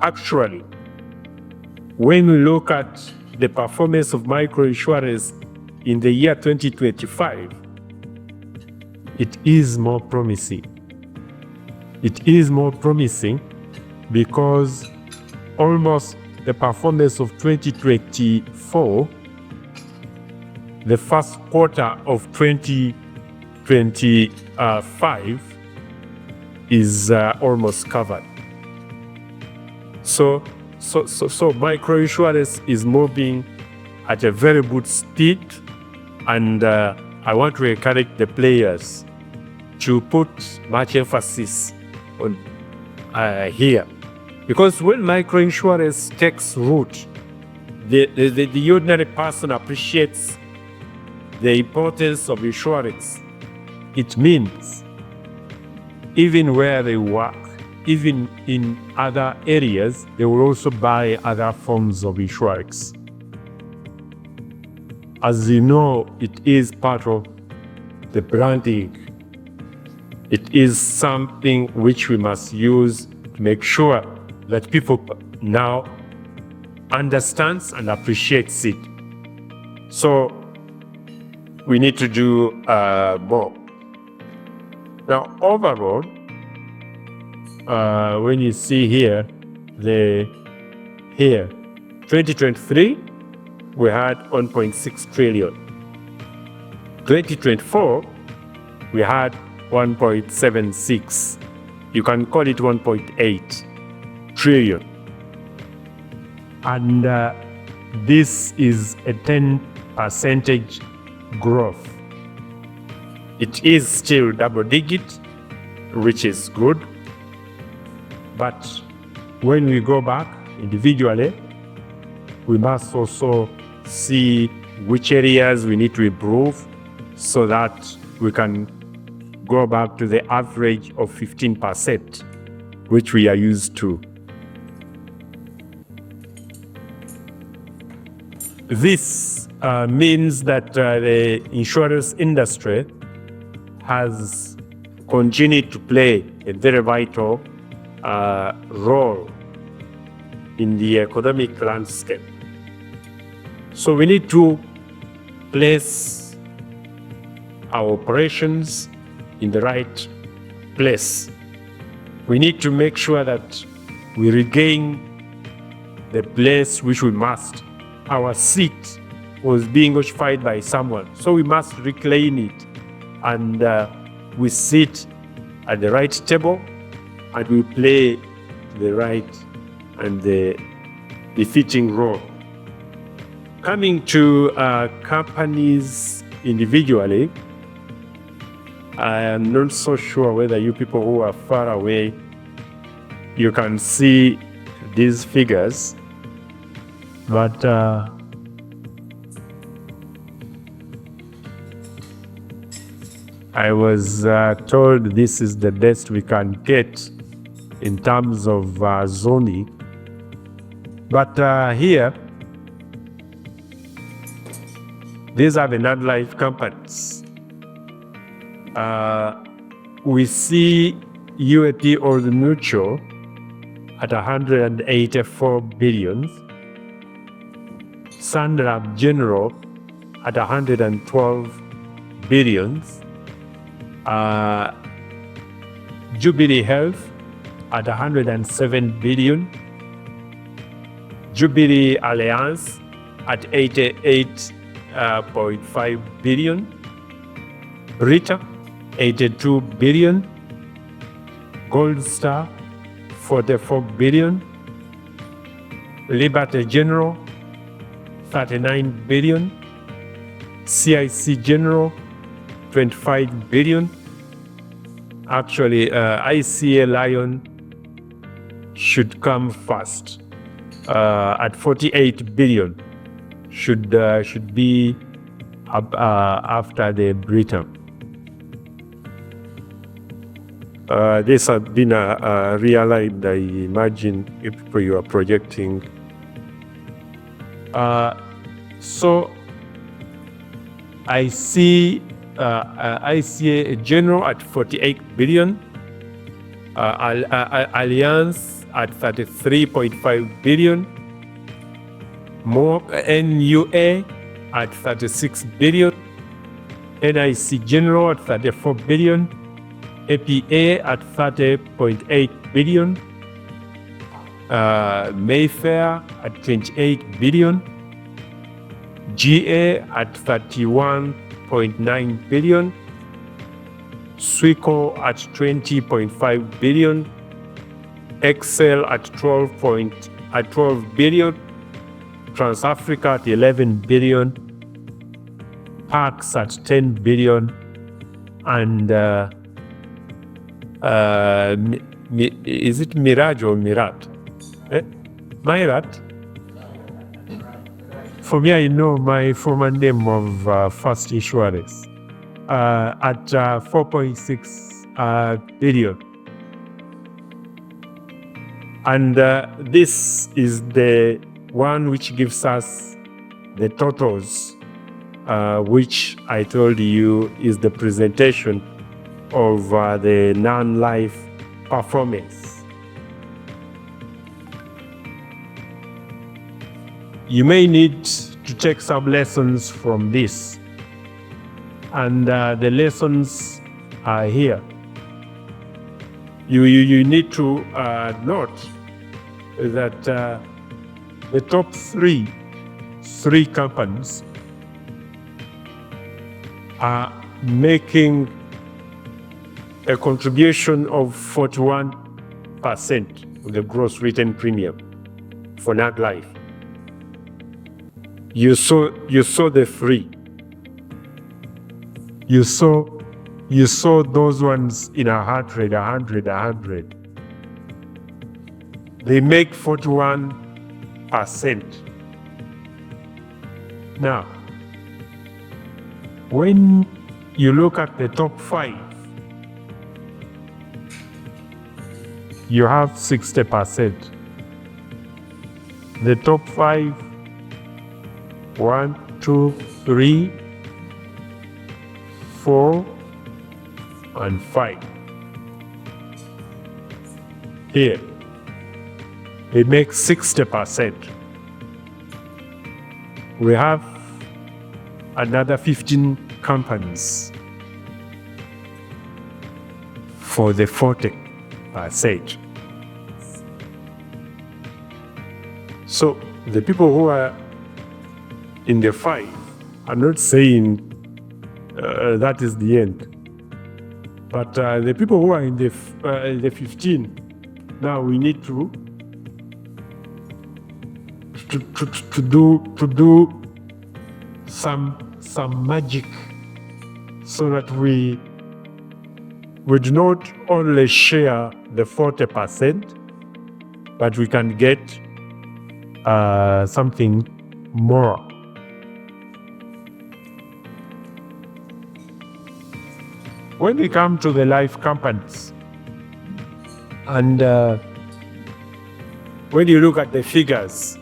Actually, when we look at the performance of microinsurance in the year 2025, it is more promising. It is more promising because almost the performance of 2024, the first quarter of 2025 is almost covered. So microinsurance is moving at a very good speed, and I want to encourage the players to put much emphasis on here, because when microinsurance takes root, the ordinary person appreciates the importance of insurance. It means even where they work, even in other areas, they will also buy other forms of insurance. As you know, it is part of the branding. It is something which we must use to make sure that people now understands and appreciates it. So we need to do more. Now, overall, when you see here, 2023, we had 1.6 trillion. 2024, we had 1.76. You can call it 1.8 trillion. And this is a 10% growth. It is still double digit, which is good. But when we go back individually, we must also see which areas we need to improve so that we can go back to the average of 15%, which we are used to. This means that the insurance industry has continued to play a very vital role in the economic landscape. So we need to place our operations in the right place. We need to make sure that we regain the place which we must. Our seat was being occupied by someone, so we must reclaim it, and we sit at the right table and we play the right and the befitting role. Coming to companies individually, I am not so sure whether you people who are far away, you can see these figures, but I was told this is the best we can get in terms of zoning. But here, these are the non-life companies. We see UAP Old Mutual at 184 billion, Sunlab General at 112 billion, Jubilee Health at 107 billion, Jubilee Alliance at 88.5 billion, Rita 82 billion, Gold Star 44 billion, Liberty General 39 billion, CIC General 25 billion. Actually, ICA Lion should come first at 48 billion. Should be after the Britain. This has been realigned, I imagine, if you are projecting. So I see ICA General at 48 billion, Alliance at 33.5 billion, more NUA at 36 billion, NIC General at 34 billion, APA at 30.8 billion, Mayfair at 28 billion, GA at 31.9 billion, Swico at 20.5 billion, Excel at 12 billion, Trans-Africa at 11 billion, Parks at 10 billion, and is it Mirage or Mirat? Mirat? For me, I know my former name of First Insurance at 4.6 billion. And this is the one which gives us the totals, which I told you is the presentation of the non-life performance. You may need to take some lessons from this, and the lessons are here. You need to note that the top three companies are making a contribution of 41% of the gross written premium for NAG Life. You saw the three. You saw those ones in 100. They make 41%. Now, when you look at the top 5, you have 60%. The top 5, 1, 2, 3, 4, and 5. Here, it makes 60%. We have another 15 companies for the 40%. So the people who are in the 5 are not saying that is the end. But the people who are in the 15, now we need to do some magic so that we do not only share the 40%, but we can get something more. When we come to the life companies, and when you look at the figures,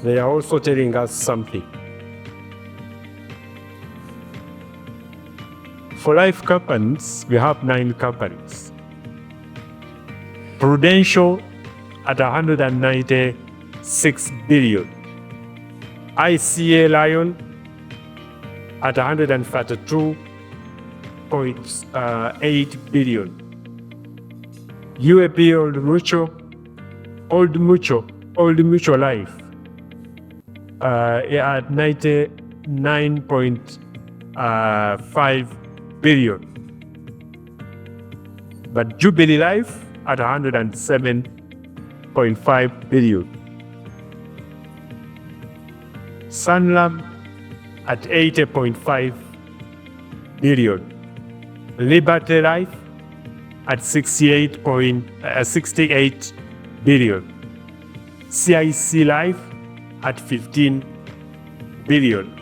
they are also telling us something. For life companies, we have 9 companies. Prudential at 196 billion. ICA Lion at 132.8 billion. UAP Old Mutual Life at 99.5 billion. But Jubilee Life at 107.5 billion. Sanlam at 80.5 billion. Liberty Life at 68 billion. CIC Life at 15 billion.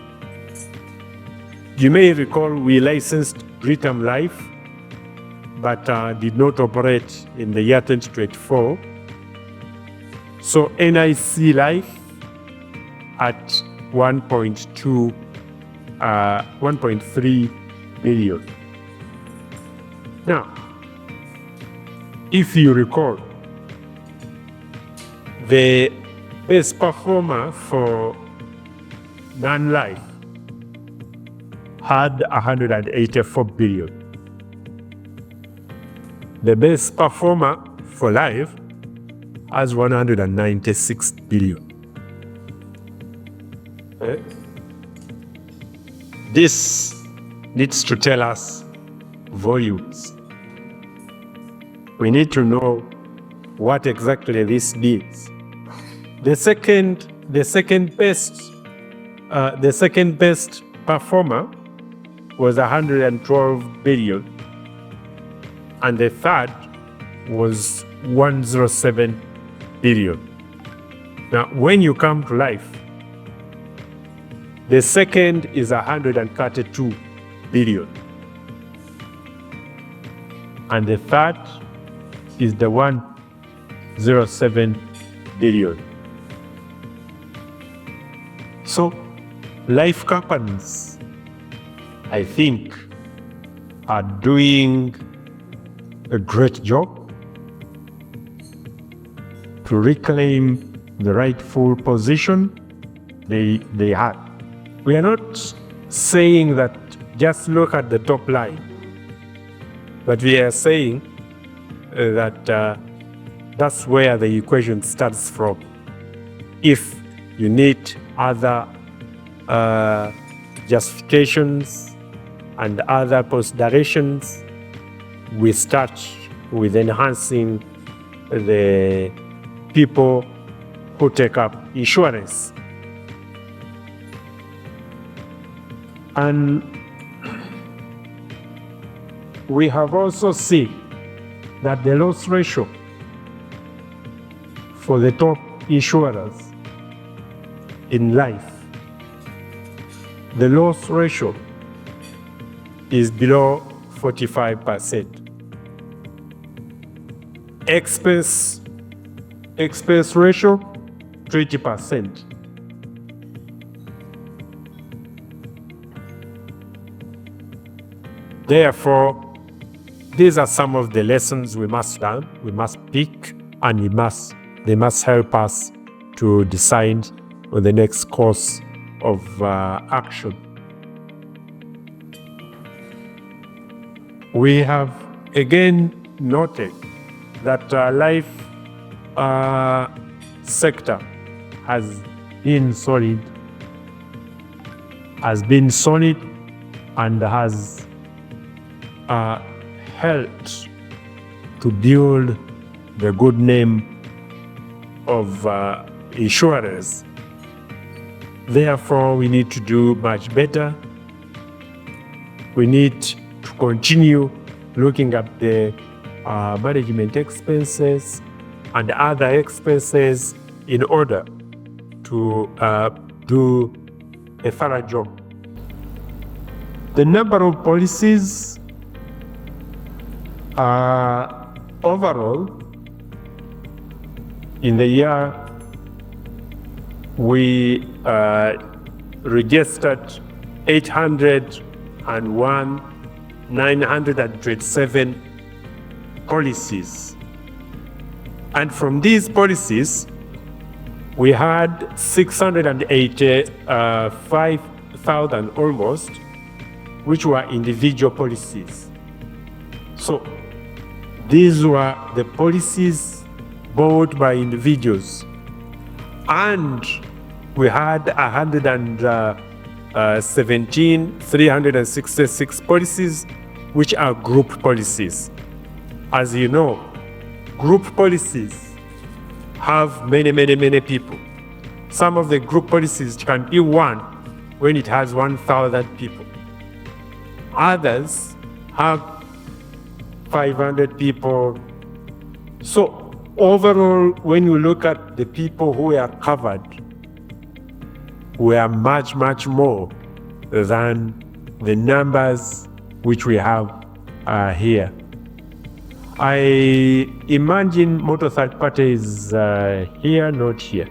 You may recall we licensed Britam Life, but did not operate in the year 2024. So NIC Life at 1.3 billion. Now, If you recall, the best performer for non-life had 184 billion. The best performer for life has 196 billion. Okay. This needs to tell us volumes. We need to know what exactly this means. The second best performer was 112 billion, and the third was 107 billion. Now, when you come to life, the second is 132 billion, and the third is the 107 billion. So, life companies, I think, are doing a great job to reclaim the rightful position they had. We are not saying that just look at the top line, but we are saying that that's where the equation starts from. If you need other justifications and other considerations, we start with enhancing the people who take up insurance. And we have also seen that the loss ratio for the top insurers in life, the loss ratio is below 45%. Expense ratio, 20%. Therefore, these are some of the lessons we must learn, we must pick, and they must help us to decide on the next course of action. We have again noted that life sector has been solid and has helped to build the good name of insurers. Therefore, we need to do much better. We need to continue looking at the management expenses and other expenses in order to do a thorough job. The number of policies overall in the year we registered 801,927 policies. And from these policies, we had 685,000 almost, which were individual policies. So these were the policies bought by individuals. And we had 366 policies, which are group policies. As you know, group policies have many people. Some of the group policies can be one when it has 1,000 people. Others have 500 people. So overall, when you look at the people who are covered, we are much more than the numbers which we have here. I imagine motor third party is here, not here.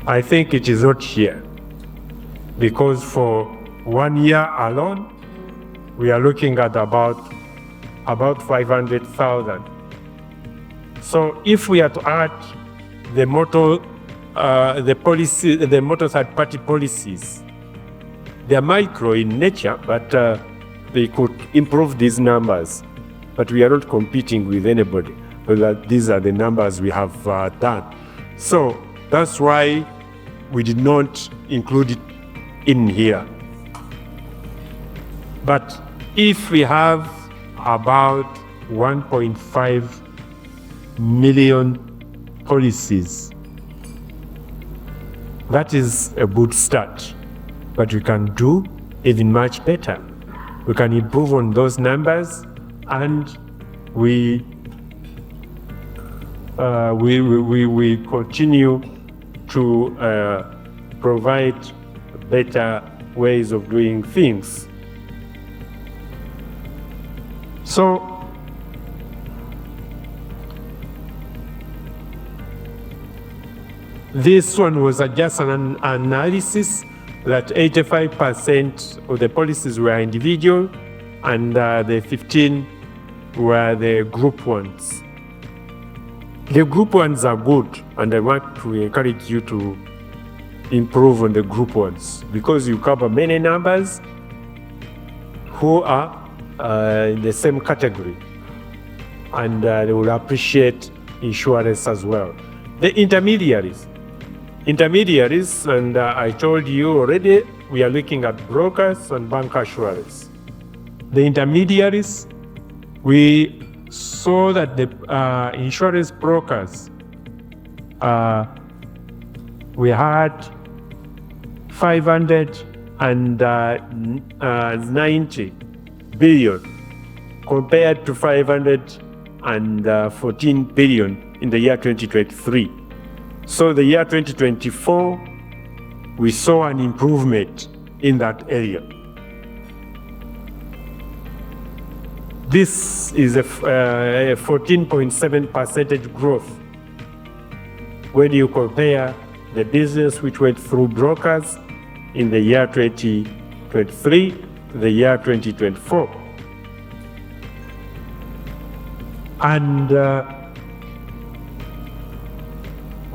I think it is not here, because for 1 year alone, we are looking at about 500,000. So if we are to add the motor third-party policies, they are micro in nature, but they could improve these numbers. But we are not competing with anybody. But these are the numbers we have done. So that's why we did not include it in here. But if we have about 1.5 million policies, that is a good start. But we can do even much better. We can improve on those numbers, and we continue to provide better ways of doing things. So this one was just an analysis that 85% of the policies were individual, and the 15 were the group ones. The group ones are good, and I want to encourage you to improve on the group ones, because you cover many numbers who are in the same category, and they will appreciate insurance as well. The intermediaries, and I told you already, we are looking at brokers and bank assurance. The intermediaries, we saw that the insurance brokers, we had 590 billion compared to 514 billion in the year 2023. So the year 2024, we saw an improvement in that area. This is a 14.7% growth when you compare the business which went through brokers in the year 2023 to the year 2024. And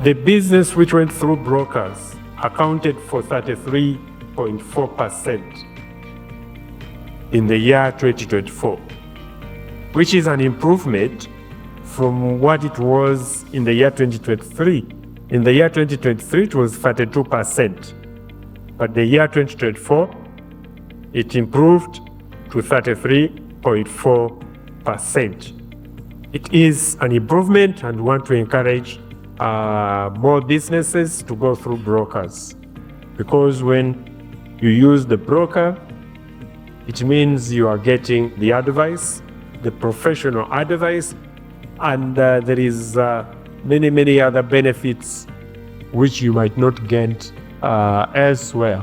the business which went through brokers accounted for 33.4% in the year 2024, which is an improvement from what it was in the year 2023. In the year 2023, it was 32%, but the year 2024, it improved to 33.4%. It is an improvement, and we want to encourage more businesses to go through brokers, because when you use the broker, it means you are getting the advice, the professional advice, and there is many other benefits which you might not get elsewhere.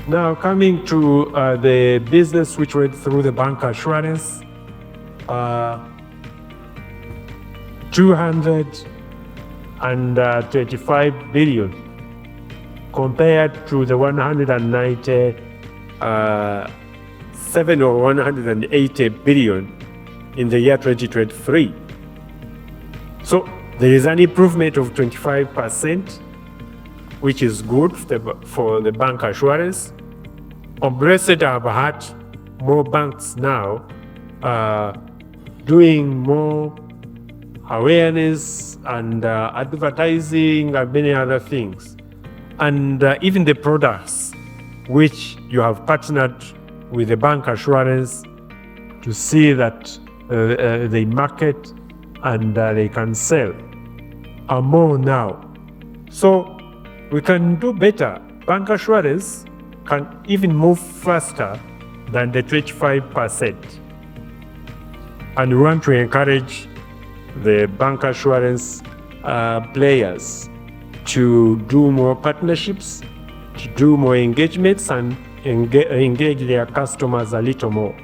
Now coming to the business which went through the bank assurance, 225 billion compared to the 197 or 180 billion in the year 2023. So there is an improvement of 25%, which is good for the bank assurance. On Blessed, I've had more banks now doing more awareness and advertising and many other things. And even the products which you have partnered with the bank assurance to see that they market and they can sell are more now. So we can do better. Bank assurance can even move faster than the 25%. And we want to encourage the bank assurance players to do more partnerships, to do more engagements, and engage their customers a little more.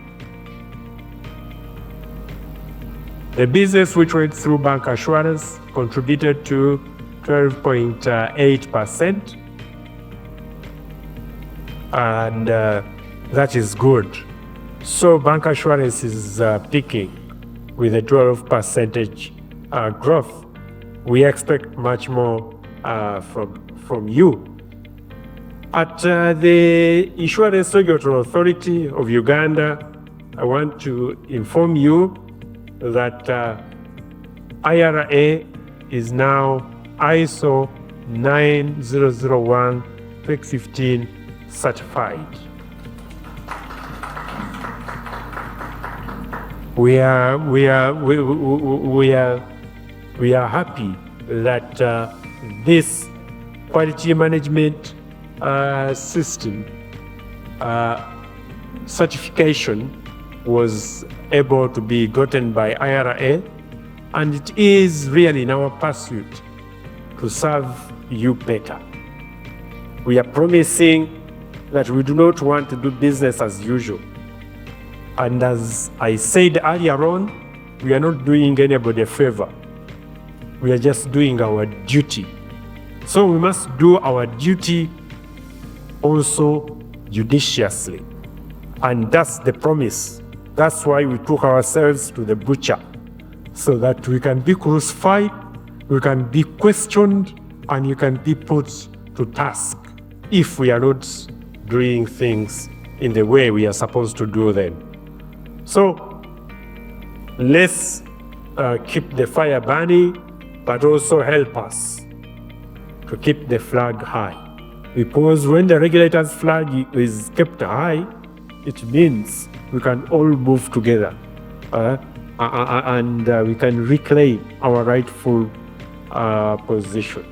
The business which went through bank assurance contributed to 12.8% and that is good. So bank assurance is peaking with a 12% growth. We expect much more from you. At the Insurance Regulatory Authority of Uganda, I want to inform you that IRA is now ISO 9001-2015 certified. We are happy that this quality management system certification was able to be gotten by IRA, and it is really in our pursuit to serve you better. We are promising that we do not want to do business as usual. And as I said earlier on, we are not doing anybody a favor. We are just doing our duty. So we must do our duty also judiciously. And that's the promise. That's why we took ourselves to the butcher, so that we can be crucified, we can be questioned, and you can be put to task if we are not doing things in the way we are supposed to do them. So let's keep the fire burning, but also help us to keep the flag high. Because when the regulator's flag is kept high, it means we can all move together and we can reclaim our rightful position.